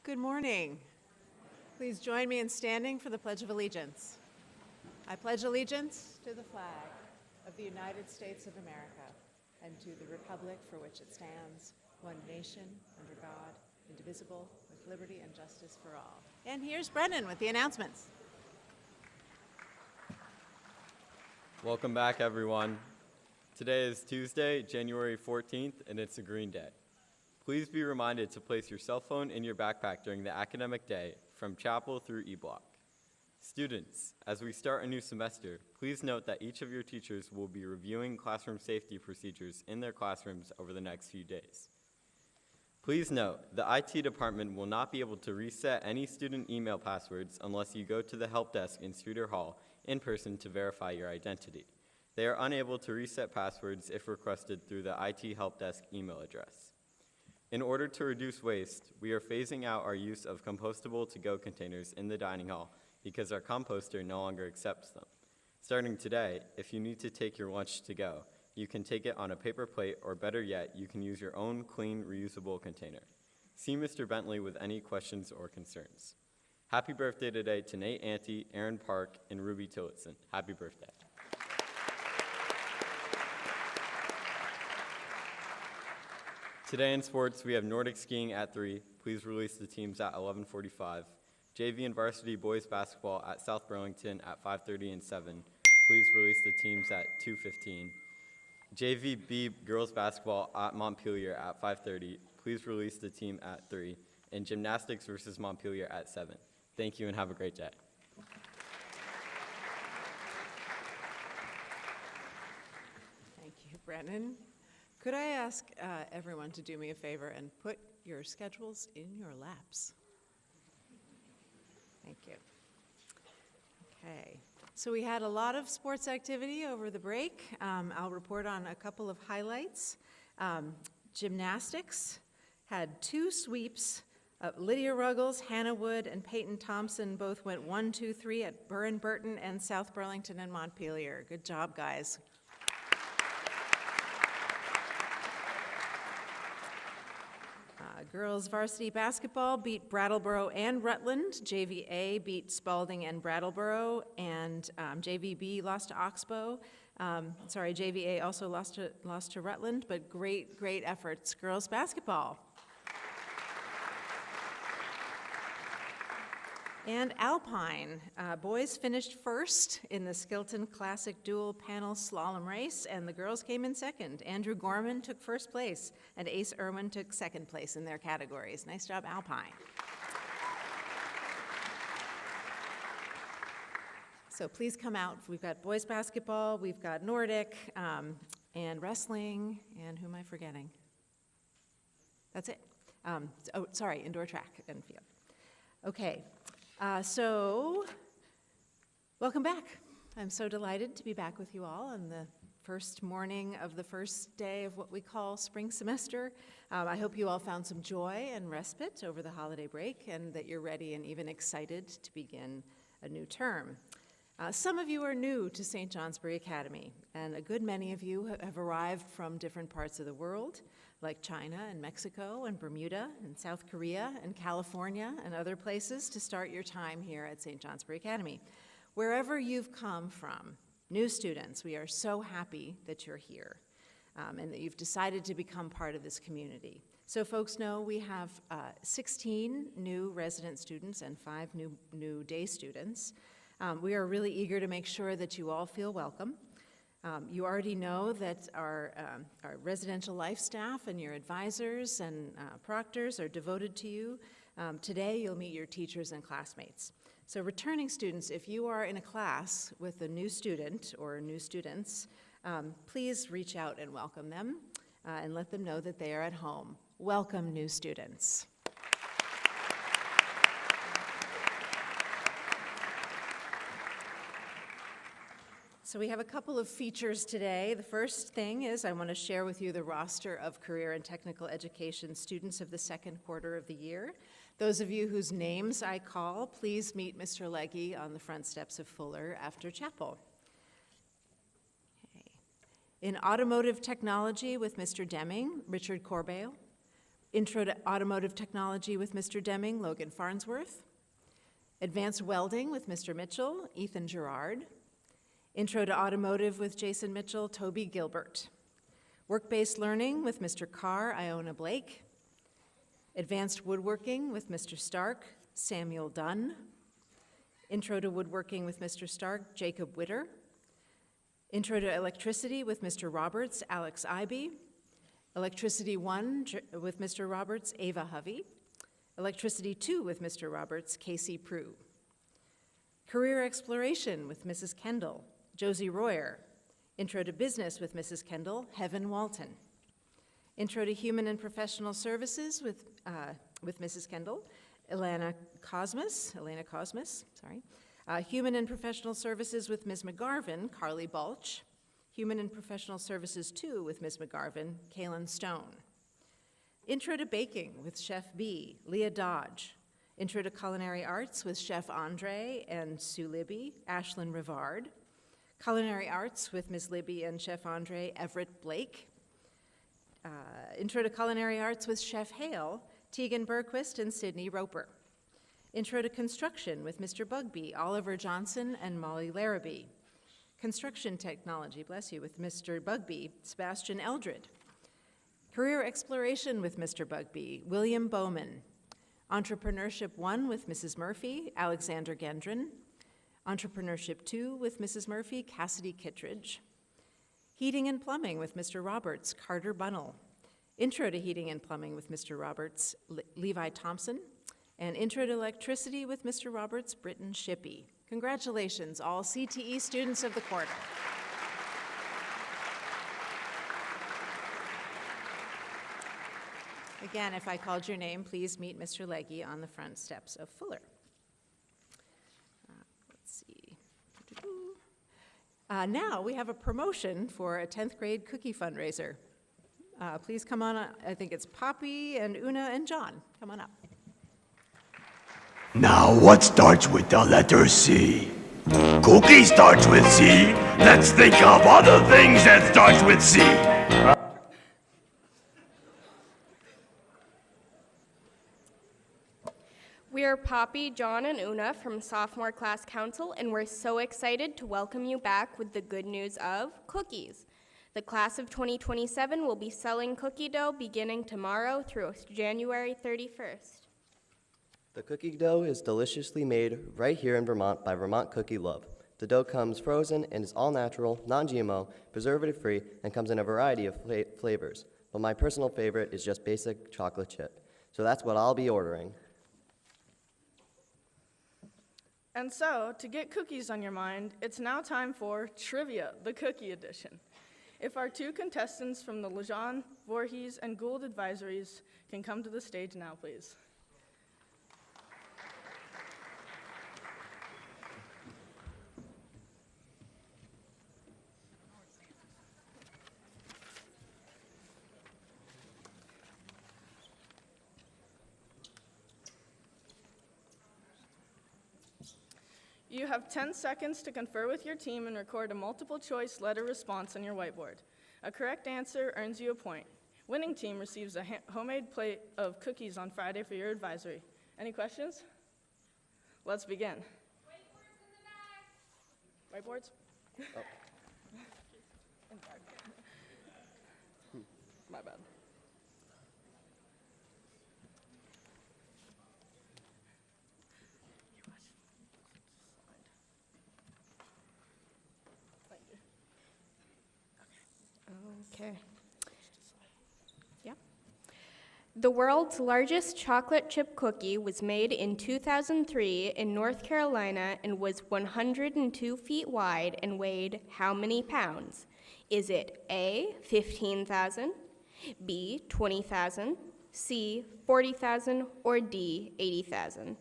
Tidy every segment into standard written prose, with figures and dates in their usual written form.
Good morning. Please join me in standing for the Pledge of Allegiance. I pledge allegiance to the flag of the United States of America and to the republic for which it stands, one nation, under God, indivisible, with liberty and justice for all. And here's Brennan with the announcements. Welcome back, everyone. Today is Tuesday, January 14th, and it's a Green Day. Please be reminded to place your cell phone in your backpack during the academic day from chapel through E-Block. Students, as we start a new semester, please note that each of your teachers will be reviewing classroom safety procedures in their classrooms over the next few days. Please note, the IT department will not be able to reset any student email passwords unless you go to the help desk in Streeter Hall in person to verify your identity. They are unable to reset passwords if requested through the IT help desk email address. In order to reduce waste, we are phasing out our use of compostable to-go containers in the dining hall because our composter no longer accepts them. Starting today, if you need to take your lunch to go, you can take it on a paper plate, or better yet, you can use your own clean, reusable container. See Mr. Bentley with any questions or concerns. Happy birthday today to Nate Ante, Aaron Park, and Ruby Tillotson. Happy birthday. Today in sports, we have Nordic skiing at 3. Please release the teams at 11:45. JV and varsity boys basketball at South Burlington at 5:30 and 7. Please release the teams at 2:15. JVB girls basketball at Montpelier at 5:30. Please release the team at 3. And gymnastics versus Montpelier at 7. Thank you and have a great day. Thank you, Brennan. Could I ask everyone to do me a favor and put your schedules in your laps? Thank you. Okay, so we had a lot of sports activity over the break. I'll report on a couple of highlights. Gymnastics had 2 sweeps. Lydia Ruggles, Hannah Wood, and Peyton Thompson both went 1, 2, 3 at Burr & Burton and South Burlington and Montpelier. Good job, guys. Girls varsity basketball beat Brattleboro and Rutland. JVA beat Spalding and Brattleboro, and JVB lost to Oxbow. JVA also lost to Rutland, but great efforts. Girls basketball. And Alpine. Boys finished first in the Skilton Classic Dual Panel Slalom Race, and the girls came in second. Andrew Gorman took first place, and Ace Irwin took second place in their categories. Nice job, Alpine. So please come out. We've got boys basketball, we've got Nordic, and wrestling, and who am I forgetting? That's it. Indoor track and field. Okay. So, welcome back. I'm so delighted to be back with you all on the first morning of the first day of what we call spring semester. I hope you all found some joy and respite over the holiday break and that you're ready and even excited to begin a new term. Some of you are new to St. Johnsbury Academy, and a good many of you have arrived from different parts of the world, like China and Mexico and Bermuda and South Korea and California and other places to start your time here at St. Johnsbury Academy. Wherever you've come from, new students, we are so happy that you're here and that you've decided to become part of this community. So folks know we have 16 new resident students and 5 new day students. We are really eager to make sure that you all feel welcome. You already know that our residential life staff and your advisors and proctors are devoted to you. Today, you'll meet your teachers and classmates. So returning students, if you are in a class with a new student or new students, please reach out and welcome them and let them know that they are at home. Welcome, new students. So we have a couple of features today. The first thing is I want to share with you the roster of career and technical education students of the second quarter of the year. Those of you whose names I call, please meet Mr. Legge on the front steps of Fuller after chapel. Okay. In automotive technology with Mr. Deming, Richard Corbeil. Intro to Automotive Technology with Mr. Deming, Logan Farnsworth. Advanced Welding with Mr. Mitchell, Ethan Gerard. Intro to Automotive with Jason Mitchell, Toby Gilbert. Work-Based Learning with Mr. Carr, Iona Blake. Advanced Woodworking with Mr. Stark, Samuel Dunn. Intro to Woodworking with Mr. Stark, Jacob Witter. Intro to Electricity with Mr. Roberts, Alex Ibe. Electricity 1 with Mr. Roberts, Ava Hovey. Electricity 2 with Mr. Roberts, Casey Prue. Career Exploration with Mrs. Kendall, Josie Royer. Intro to Business with Mrs. Kendall, Heaven Walton. Intro to Human and Professional Services with Mrs. Kendall, Elena Cosmas. Human and Professional Services with Ms. McGarvin, Carly Balch. Human and Professional Services 2 with Ms. McGarvin, Kaylin Stone. Intro to Baking with Chef B, Leah Dodge. Intro to Culinary Arts with Chef Andre and Sue Libby, Ashlyn Rivard. Culinary Arts with Ms. Libby and Chef Andre, Everett Blake. Intro to Culinary Arts with Chef Hale, Tegan Berquist and Sydney Roper. Intro to Construction with Mr. Bugby, Oliver Johnson and Molly Larrabee. Construction Technology, bless you, with Mr. Bugby, Sebastian Eldred. Career Exploration with Mr. Bugby, William Bowman. Entrepreneurship 1 with Mrs. Murphy, Alexander Gendron. Entrepreneurship 2 with Mrs. Murphy, Cassidy Kittredge. Heating and Plumbing with Mr. Roberts, Carter Bunnell. Intro to Heating and Plumbing with Mr. Roberts, Levi Thompson. And Intro to Electricity with Mr. Roberts, Britton Shippey. Congratulations, all CTE students of the quarter. Again, if I called your name, please meet Mr. Legge on the front steps of Fuller. Let's see. Now we have a promotion for a 10th grade cookie fundraiser. Please come on, I think it's Poppy and Una and John. Come on up. Now, what starts with the letter C? Cookie starts with C. Let's think of other things that starts with C. We are Poppy, John, and Una from Sophomore Class Council, and we're so excited to welcome you back with the good news of cookies. The class of 2027 will be selling cookie dough beginning tomorrow through January 31st. The cookie dough is deliciously made right here in Vermont by Vermont Cookie Love. The dough comes frozen and is all natural, non-GMO, preservative-free, and comes in a variety of flavors. But my personal favorite is just basic chocolate chip. So that's what I'll be ordering. And so, to get cookies on your mind, it's now time for Trivia, the Cookie Edition. If our two contestants from the Lejeune, Voorhees, and Gould advisories can come to the stage now, please. You have 10 seconds to confer with your team and record a multiple-choice letter response on your whiteboard. A correct answer earns you a point. Winning team receives a homemade plate of cookies on Friday for your advisory. Any questions? Let's begin. Whiteboards in the back. Whiteboards? Oh. My bad. Okay. Yeah. The world's largest chocolate chip cookie was made in 2003 in North Carolina and was 102 feet wide and weighed how many pounds? Is it A, 15,000, B, 20,000, C, 40,000, or D, 80,000?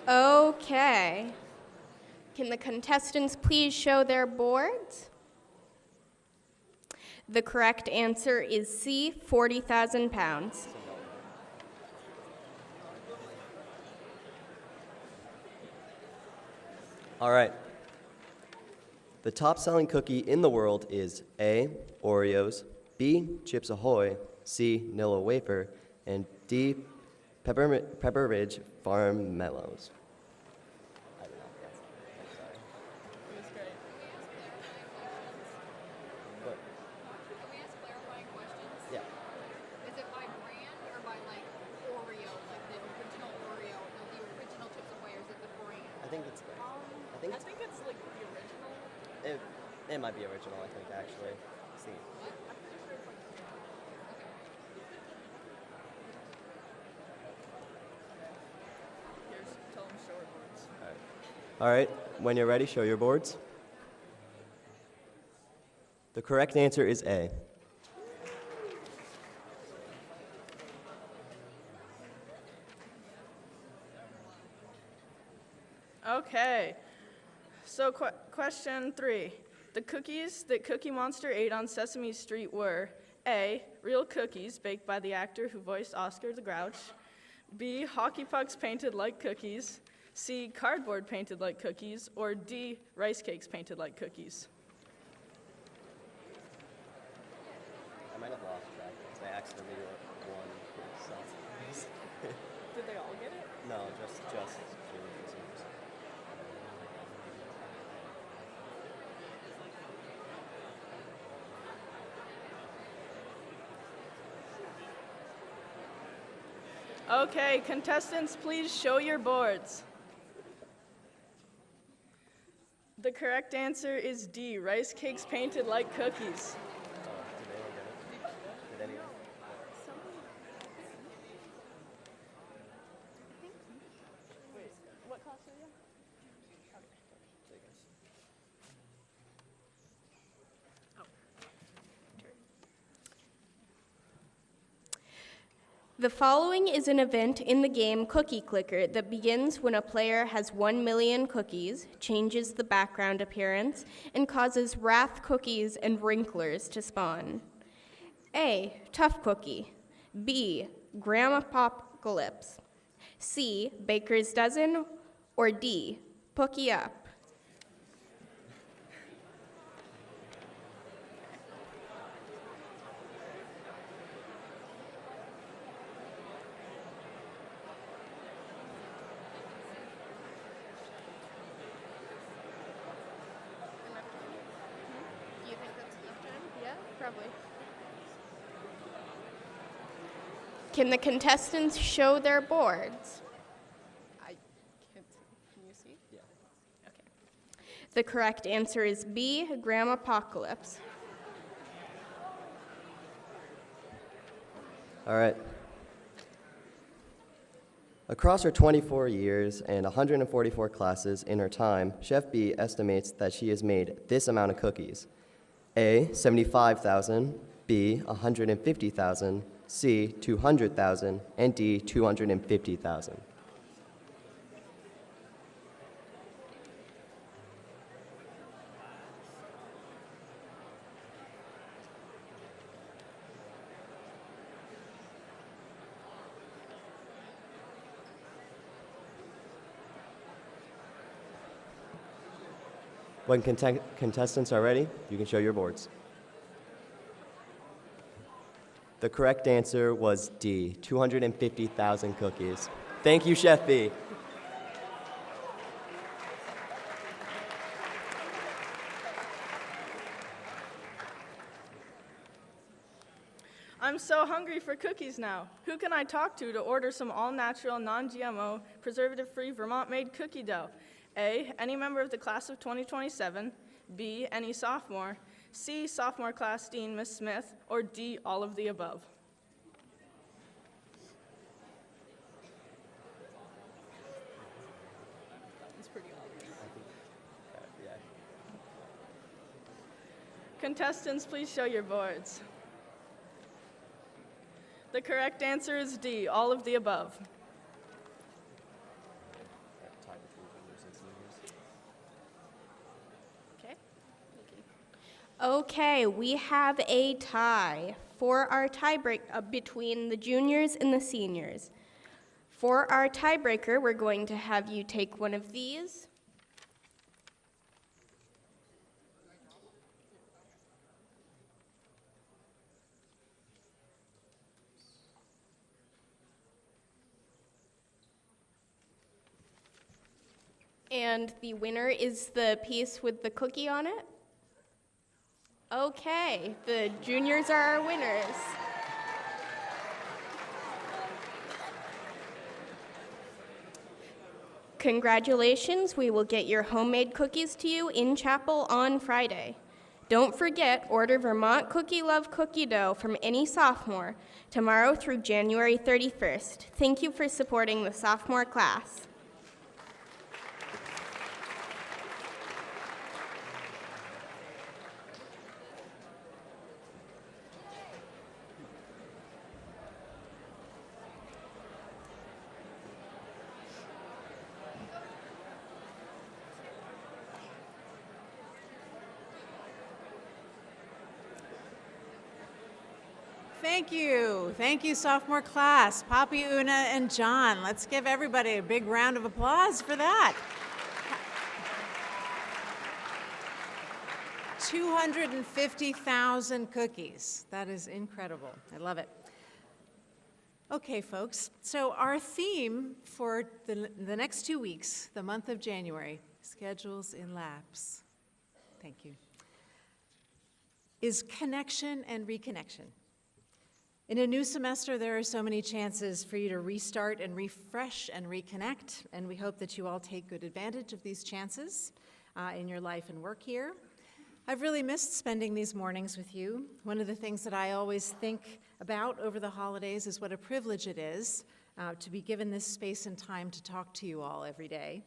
Okay. Can the contestants please show their boards? The correct answer is C, 40,000 pounds. All right. The top-selling cookie in the world is A, Oreos, B, Chips Ahoy, C, Nilla Wafer, and D, Pepper Ridge Farm Mellows. I don't know. I'm sorry. It was great. What? Can we ask clarifying questions? Yeah. Is it by brand or by like Oreo, like the original Oreo, no, the original Chips Ahoy, or is it the brand? I think it's It's like the original. it might be original, I think, actually. See. Here's, tell them show our boards. All right, when you're ready, show your boards. The correct answer is A. Okay. So question 3. The cookies that Cookie Monster ate on Sesame Street were A, real cookies baked by the actor who voiced Oscar the Grouch, B, hockey pucks painted like cookies, C, cardboard painted like cookies, or D, rice cakes painted like cookies. I might have lost track because I accidentally won something. Did they all get it? No, just consumers. Okay, contestants, please show your boards. The correct answer is D, rice cakes painted like cookies. Did anyone get it? Did anyone? Wait, what class are you? The following is an event in the game Cookie Clicker that begins when a player has 1 million cookies, changes the background appearance, and causes wrath cookies and wrinklers to spawn. A, Tough Cookie. B, Grandmapocalypse. C, Baker's Dozen. Or D, Pookie Up. Do you think that's enough time? Yeah, probably. Can the contestants show their boards? I can't, can you see? Yeah. The correct answer is B, Grandmapocalypse. All right. Across her 24 years and 144 classes in her time, Chef B estimates that she has made this amount of cookies. A, 75,000, B, 150,000, C, 200,000, and D, 250,000. When contestants are ready, you can show your boards. The correct answer was D, 250,000 cookies. Thank you, Chef B. I'm so hungry for cookies now. Who can I talk to order some all-natural, non-GMO, preservative-free Vermont-made cookie dough? A, any member of the class of 2027, B, any sophomore, C, sophomore class dean, Miss Smith, or D, all of the above. It's pretty obvious. Yeah. Contestants, please show your boards. The correct answer is D, all of the above. Okay. Okay, we have a tie for our tiebreak between the juniors and the seniors. For our tiebreaker, we're going to have you take one of these And the winner is the piece with the cookie on it? Okay, the juniors are our winners. Congratulations, we will get your homemade cookies to you in chapel on Friday. Don't forget, order Vermont Cookie Love cookie dough from any sophomore tomorrow through January 31st. Thank you for supporting the sophomore class. Thank you. Thank you, sophomore class. Poppy, Una, and John. Let's give everybody a big round of applause for that. 250,000 cookies. That is incredible. I love it. Okay, folks. So our theme for the next 2 weeks, the month of January, schedules in lapse. Thank you. Is connection and reconnection. In a new semester, there are so many chances for you to restart and refresh and reconnect, and we hope that you all take good advantage of these chances in your life and work here. I've really missed spending these mornings with you. One of the things that I always think about over the holidays is what a privilege it is to be given this space and time to talk to you all every day,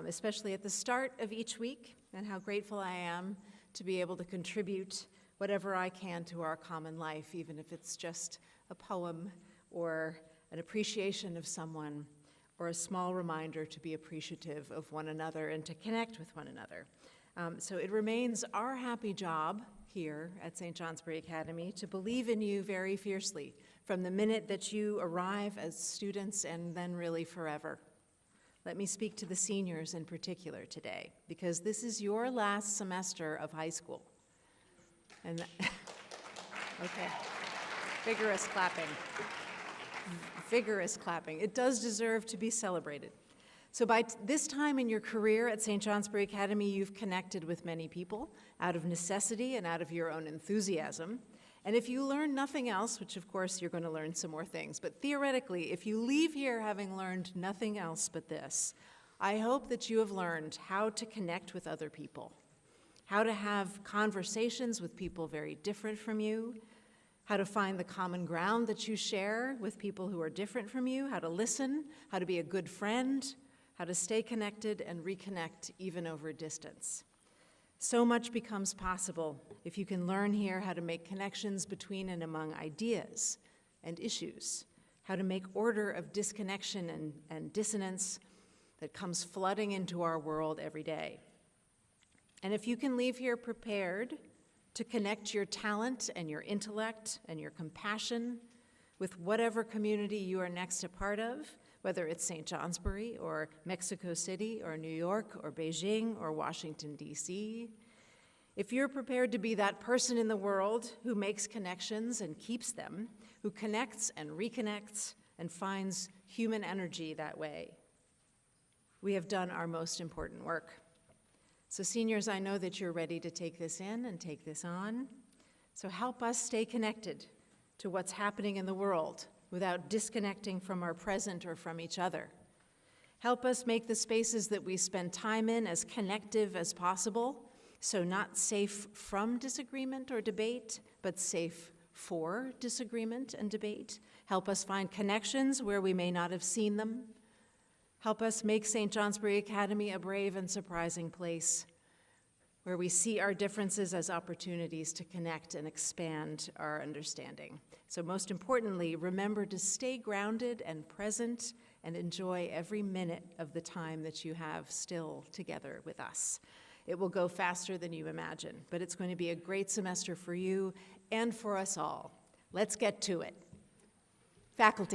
especially at the start of each week, and how grateful I am to be able to contribute whatever I can to our common life, even if it's just a poem or an appreciation of someone or a small reminder to be appreciative of one another and to connect with one another. So it remains our happy job here at St. Johnsbury Academy to believe in you very fiercely from the minute that you arrive as students and then really forever. Let me speak to the seniors in particular today, because this is your last semester of high school. And okay, vigorous clapping. Vigorous clapping. It does deserve to be celebrated. So by this time in your career at St. Johnsbury Academy, you've connected with many people out of necessity and out of your own enthusiasm. And if you learn nothing else, which of course you're going to learn some more things, but theoretically, if you leave here having learned nothing else but this, I hope that you have learned how to connect with other people, how to have conversations with people very different from you, how to find the common ground that you share with people who are different from you, how to listen, how to be a good friend, how to stay connected and reconnect even over distance. So much becomes possible if you can learn here how to make connections between and among ideas and issues, how to make order of disconnection and dissonance that comes flooding into our world every day. And if you can leave here prepared to connect your talent and your intellect and your compassion with whatever community you are next a part of, whether it's St. Johnsbury or Mexico City or New York or Beijing or Washington, D.C., if you're prepared to be that person in the world who makes connections and keeps them, who connects and reconnects and finds human energy that way, we have done our most important work. So seniors, I know that you're ready to take this in and take this on. So help us stay connected to what's happening in the world without disconnecting from our present or from each other. Help us make the spaces that we spend time in as connective as possible, so not safe from disagreement or debate, but safe for disagreement and debate. Help us find connections where we may not have seen them. Help us make St. Johnsbury Academy a brave and surprising place where we see our differences as opportunities to connect and expand our understanding. So most importantly, remember to stay grounded and present and enjoy every minute of the time that you have still together with us. It will go faster than you imagine, but it's going to be a great semester for you and for us all. Let's get to it. Faculty.